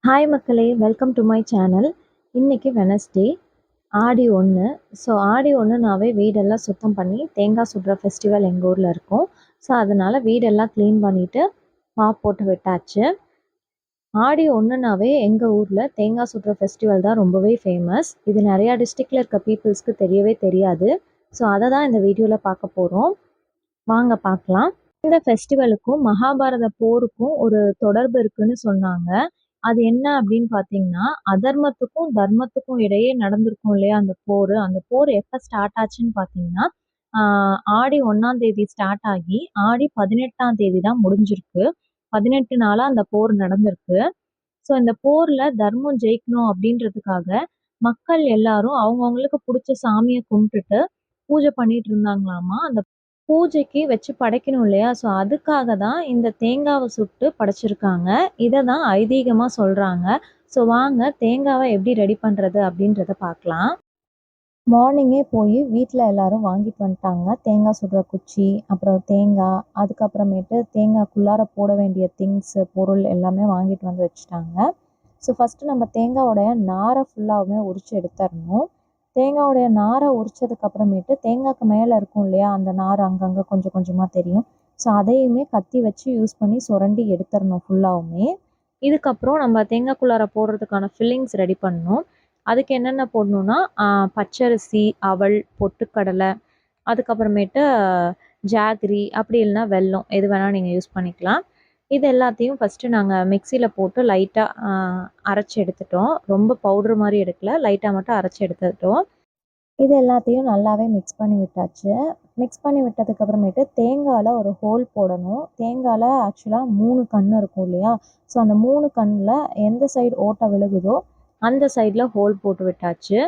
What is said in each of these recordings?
Hi மக்களே, welcome to my channel. இன்றைக்கி Wednesday, ஆடி 1. So ஆடி 1னாவே வீடெல்லாம் சுத்தம் பண்ணி தேங்காய் சுடுற ஃபெஸ்டிவல் எங்கள் ஊரில் இருக்கும். ஸோ அதனால் வீடெல்லாம் க்ளீன் பண்ணிவிட்டு மாப் போட்டு விட்டாச்சு. ஆடி 1னாவே எங்கள் ஊரில் தேங்காய் சுடுற ஃபெஸ்டிவல் தான் ரொம்பவே ஃபேமஸ். இது நிறையா டிஸ்ட்ரிக்டில் இருக்க பீப்புள்ஸ்க்கு தெரியவே தெரியாது. ஸோ அதை தான் இந்த வீடியோவில் பார்க்க போகிறோம். வாங்க பார்க்கலாம். இந்த ஃபெஸ்டிவலுக்கும் மகாபாரத போருக்கும் ஒரு தொடர்பு இருக்குன்னு சொன்னாங்க. அது என்ன அப்படின்னு பார்த்தீங்கன்னா, அதர்மத்துக்கும் தர்மத்துக்கும் இடையே நடந்திருக்கும் இல்லையா அந்த போர். அந்த போர் எப்போ ஸ்டார்ட் ஆச்சுன்னு பார்த்தீங்கன்னா, ஆடி 1ஆம் தேதி ஸ்டார்ட் ஆகி ஆடி 18ஆம் தேதி தான் முடிஞ்சிருக்கு. 18 நாளா அந்த போர் நடந்திருக்கு. ஸோ இந்த போர்ல தர்மம் ஜெயிக்கணும் அப்படின்றதுக்காக மக்கள் எல்லாரும் அவங்கவங்களுக்கு பிடிச்ச சாமியை கும்பிட்டுட்டு பூஜை பண்ணிட்டு இருந்தாங்களாமா. அந்த பூஜைக்கு வச்சு படைக்கணும் இல்லையா? ஸோ அதுக்காக தான் இந்த தேங்காவை சுட்டு படைச்சிருக்காங்க. இதை தான் ஐதீகமாக சொல்கிறாங்க. ஸோ வாங்க தேங்காவை எப்படி ரெடி பண்ணுறது அப்படின்றத பார்க்கலாம். மார்னிங்கே போய் வீட்டில் எல்லாரும் வாங்கிட்டு வந்துட்டாங்க. தேங்காய் சுடுற குச்சி, அப்புறம் தேங்காய், அதுக்கப்புறமேட்டு தேங்காய்க்குள்ளார போட வேண்டிய திங்ஸு, பொருள் எல்லாமே வாங்கிட்டு வந்து வச்சுட்டாங்க. ஸோ ஃபஸ்ட்டு நம்ம தேங்காயோடைய நாரை ஃபுல்லாகவுமே உரித்து எடுத்துடணும். தேங்காயோடைய நாரை உரித்ததுக்கப்புறமேட்டு தேங்காய்க்கு மேலே இருக்கும் இல்லையா, அந்த நார் அங்கங்கே கொஞ்சம் கொஞ்சமாக தெரியும். ஸோ அதையுமே கத்தி வச்சு யூஸ் பண்ணி சுரண்டி எடுத்துடணும் ஃபுல்லாகவுமே. இதுக்கப்புறம் நம்ம தேங்காய்க்குள்ளார போடுறதுக்கான ஃபில்லிங்ஸ் ரெடி பண்ணணும். அதுக்கு என்னென்ன போடணுன்னா, பச்சரிசி, அவல், பொட்டுக்கடலை, அதுக்கப்புறமேட்டு ஜாகரி, அப்படி இல்லைனா வெல்லம், எது வேணால் நீங்கள் யூஸ் பண்ணிக்கலாம். இது எல்லாத்தையும் ஃபஸ்ட்டு நாங்கள் மிக்சியில் போட்டு லைட்டாக அரைச்சி எடுத்துட்டோம். ரொம்ப பவுட்ரு மாதிரி எடுக்கல, லைட்டாக மட்டும் அரைச்சி எடுத்துட்டோம். இது எல்லாத்தையும் நல்லாவே மிக்ஸ் பண்ணி விட்டாச்சு. மிக்ஸ் பண்ணி விட்டதுக்கப்புறமேட்டு தேங்காயில் ஒரு ஹோல் போடணும். தேங்காயில் ஆக்சுவலாக 3 கண் இருக்கும் இல்லையா? ஸோ அந்த 3 கண்ணில் எந்த சைடு ஓட்டை விழுகுதோ அந்த சைடில் ஹோல் போட்டு விட்டாச்சு.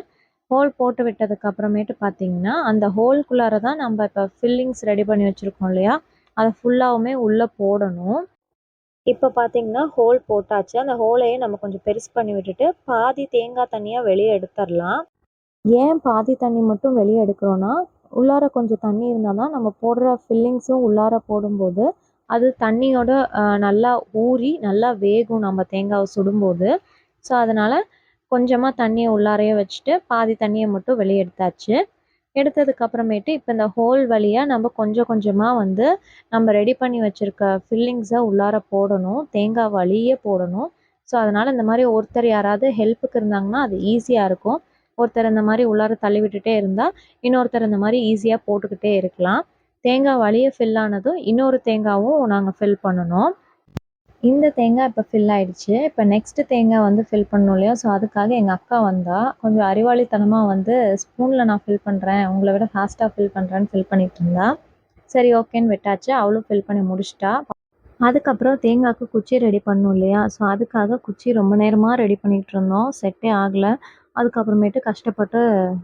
ஹோல் போட்டு விட்டதுக்கப்புறமேட்டு பார்த்தீங்கன்னா, அந்த ஹோல்குள்ளார தான் நம்ம இப்போ ஃபில்லிங்ஸ் ரெடி பண்ணி வச்சுருக்கோம் இல்லையா? அதை ஃபுல்லாகவுமே உள்ளே போடணும். இப்போ பார்த்தீங்கன்னா ஹோல் போட்டாச்சு. அந்த ஹோலையே நம்ம கொஞ்சம் பெருசு பண்ணி விட்டுட்டு பாதி தேங்காய் தண்ணியாக வெளியே எடுத்துடலாம். ஏன் பாதி தண்ணி மட்டும் வெளியே எடுக்கிறோன்னா, உள்ளார கொஞ்சம் தண்ணி இருந்தால் தான் நம்ம போடுற ஃபில்லிங்ஸும் உள்ளார போடும்போது அது தண்ணியோட நல்லா ஊறி நல்லா வேகும் நம்ம தேங்காவை சுடும்போது. ஸோ அதனால் கொஞ்சமாக தண்ணியை உள்ளாரையே வச்சுட்டு பாதி தண்ணியை மட்டும் வெளியே எடுத்தாச்சு. எடுத்ததுக்கப்புறமேட்டு இப்போ இந்த ஹோல் வழியாக நம்ம கொஞ்சம் கொஞ்சமாக வந்து நம்ம ரெடி பண்ணி வச்சுருக்க ஃபில்லிங்ஸை உள்ளார போடணும். தேங்காய் வழியே போடணும். ஸோ அதனால் இந்த மாதிரி ஒருத்தர் யாராவது ஹெல்ப்புக்கு இருந்தாங்கன்னா அது ஈஸியாக இருக்கும். ஒருத்தர் இந்த மாதிரி உள்ளார தள்ளி விட்டுட்டே இருந்தால் இன்னொருத்தர் இந்த மாதிரி ஈஸியாக போட்டுக்கிட்டே இருக்கலாம். தேங்காய் வழியே ஃபில் ஆனதும் இன்னொரு தேங்காயும் நாங்கள் ஃபில் பண்ணணும். இந்த தேங்காய் இப்போ ஃபில் ஆகிடுச்சு. இப்போ நெக்ஸ்ட்டு தேங்காய் வந்து ஃபில் பண்ணணும் இல்லையா? ஸோ அதுக்காக எங்கள் அக்கா வந்தால் கொஞ்சம் அறிவாளித்தனமாக வந்து ஸ்பூனில் நான் ஃபில் பண்ணுறேன், உங்களை விட ஃபாஸ்ட்டாக ஃபில் பண்ணுறேன்னு ஃபில் பண்ணிகிட்டு இருந்தா. சரி ஓகேன்னு விட்டாச்சு. அவளும் ஃபில் பண்ணி முடிச்சிட்டா. அதுக்கப்புறம் தேங்காய்க்கு குச்சி ரெடி பண்ணணும் இல்லையா? ஸோ அதுக்காக குச்சி ரொம்ப நேரமாக ரெடி பண்ணிகிட்டு இருந்தோம். செட்டே ஆகலை. அதுக்கப்புறமேட்டு கஷ்டப்பட்டு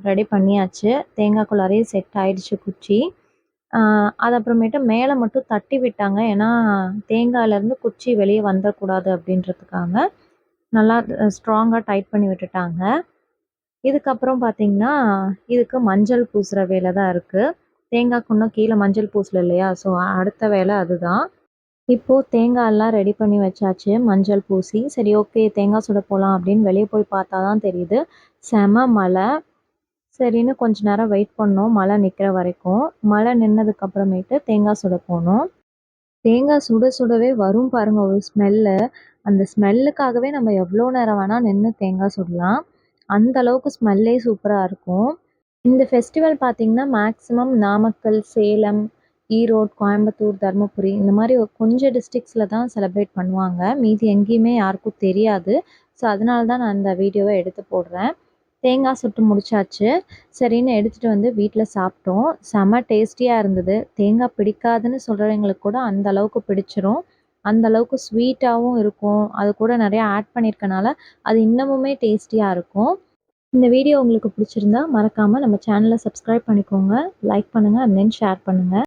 ரெடி பண்ணியாச்சு. தேங்காய்க்குள்ளாரையே செட் ஆகிடுச்சு குச்சி. அது அப்புறமேட்டு மேலே மட்டும் தட்டி விட்டாங்க. ஏன்னா தேங்காயிலேருந்து குச்சி வெளியே வந்துடக்கூடாது அப்படின்றதுக்காக நல்லா ஸ்ட்ராங்காக டைட் பண்ணி விட்டுட்டாங்க. இதுக்கப்புறம் பார்த்திங்கன்னா இதுக்கு மஞ்சள் பூசுகிற வேலை தான் இருக்குது. தேங்காய்க்கு இன்னும் கீழே மஞ்சள் பூசல இல்லையா? ஸோ அடுத்த வேலை அதுதான். இப்போது தேங்காயெல்லாம் ரெடி பண்ணி வச்சாச்சு மஞ்சள் பூசி. சரி ஓகே தேங்காய் சுட போகலாம் அப்படின்னு வெளியே போய் பார்த்தா தான் தெரியுது செம மழை. சரின்னு கொஞ்ச நேரம் வெயிட் பண்ணோம் மழை நிற்கிற வரைக்கும். மழை நின்னதுக்கப்புறமேட்டு தேங்காய் சுட போனோம். தேங்காய் சுட சுடவே வரும் பாருங்க ஒரு ஸ்மெல்லு. அந்த ஸ்மெல்லுக்காகவே நம்ம எவ்வளோ நேரம் வேணால் நின்று தேங்காய் சுடலாம். அந்த அளவுக்கு ஸ்மெல்லே சூப்பராக இருக்கும். இந்த ஃபெஸ்டிவல் பார்த்திங்கன்னா மேக்ஸிமம் நாமக்கல், சேலம், ஈரோடு, கோயம்புத்தூர், தருமபுரி இந்த மாதிரி கொஞ்சம் டிஸ்ட்ரிக்ஸில் தான் செலிப்ரேட் பண்ணுவாங்க. மீதி எங்கேயுமே யாருக்கும் தெரியாது. ஸோ அதனால தான் நான் இந்த வீடியோவை எடுத்து போடுறேன். தேங்காய் சுட்டு முடிச்சாச்சு. சரின்னு எடுத்துகிட்டு வந்து வீட்டில் சாப்பிட்டோம். செம டேஸ்டியாக இருந்தது. தேங்காய் பிடிக்காதுன்னு சொல்கிறவங்களுக்கு கூட அந்த அளவுக்கு பிடிச்சிரும். அந்த அளவுக்கு ஸ்வீட்டாகவும் இருக்கும். அது கூட நிறையா ஆட் பண்ணியிருக்கனால அது இன்னமுமே டேஸ்டியாக இருக்கும். இந்த வீடியோ உங்களுக்கு பிடிச்சிருந்தா மறக்காமல் நம்ம சேனலை சப்ஸ்கிரைப் பண்ணிக்கோங்க, லைக் பண்ணுங்கள் அண்ட் தென் ஷேர் பண்ணுங்கள்.